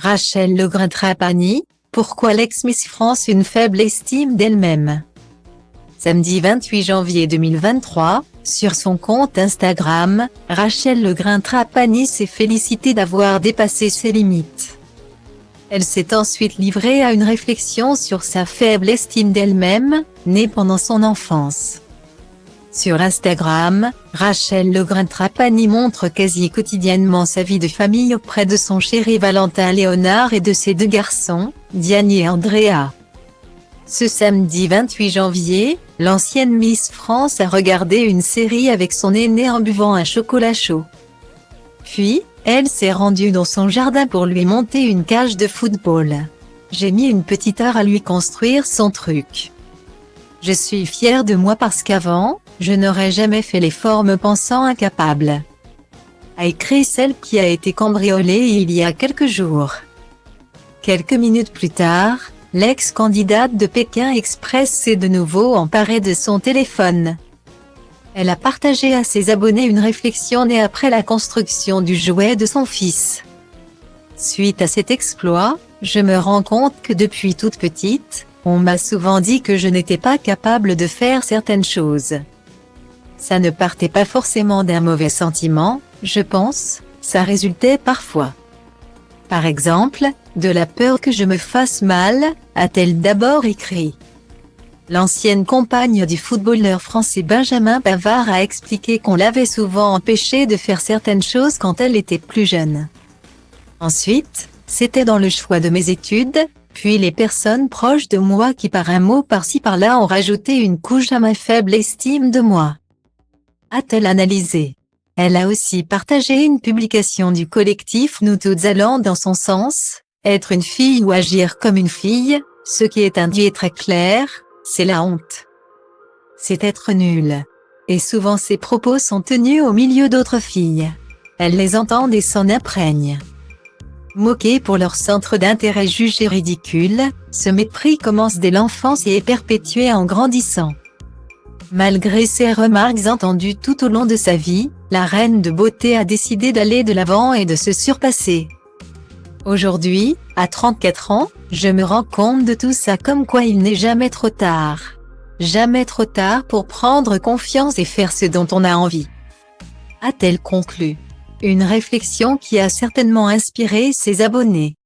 Rachel Legrain-Trapani, pourquoi l'ex-Miss France une faible estime d'elle-même? Samedi 28 janvier 2023, sur son compte Instagram, Rachel Legrain-Trapani s'est félicitée d'avoir dépassé ses limites. Elle s'est ensuite livrée à une réflexion sur sa faible estime d'elle-même, née pendant son enfance. Sur Instagram, Rachel Legrain-Trapani montre quasi quotidiennement sa vie de famille auprès de son chéri Valentin Léonard et de ses deux garçons, Diane et Andrea. Ce samedi 28 janvier, l'ancienne Miss France a regardé une série avec son aîné en buvant un chocolat chaud. Puis, elle s'est rendue dans son jardin pour lui monter une cage de football. J'ai mis une petite heure à lui construire son truc. Je suis fière de moi parce qu'avant, je n'aurais jamais fait l'effort me pensant incapable. A écrit celle qui a été cambriolée il y a quelques jours. Quelques minutes plus tard, l'ex-candidate de Pékin Express s'est de nouveau emparée de son téléphone. Elle a partagé à ses abonnés une réflexion née après la construction du jouet de son fils. Suite à cet exploit, je me rends compte que depuis toute petite, on m'a souvent dit que je n'étais pas capable de faire certaines choses. Ça ne partait pas forcément d'un mauvais sentiment, je pense, ça résultait parfois. Par exemple, de la peur que je me fasse mal, a-t-elle d'abord écrit. L'ancienne compagne du footballeur français Benjamin Pavard a expliqué qu'on l'avait souvent empêchée de faire certaines choses quand elle était plus jeune. Ensuite, c'était dans le choix de mes études, puis les personnes proches de moi qui par un mot par-ci par-là ont rajouté une couche à ma faible estime de moi. A-t-elle analysé. Elle a aussi partagé une publication du collectif Nous Toutes allant dans son sens, être une fille ou agir comme une fille, ce qui est indiqué est très clair, c'est la honte. C'est être nul. Et souvent ces propos sont tenus au milieu d'autres filles. Elles les entendent et s'en imprègnent. Moquées pour leur centre d'intérêt jugé ridicule, ce mépris commence dès l'enfance et est perpétué en grandissant. Malgré ces remarques entendues tout au long de sa vie, la reine de beauté a décidé d'aller de l'avant et de se surpasser. Aujourd'hui, à 34 ans, je me rends compte de tout ça comme quoi il n'est jamais trop tard. Jamais trop tard pour prendre confiance et faire ce dont on a envie. A-t-elle conclu. Une réflexion qui a certainement inspiré ses abonnés.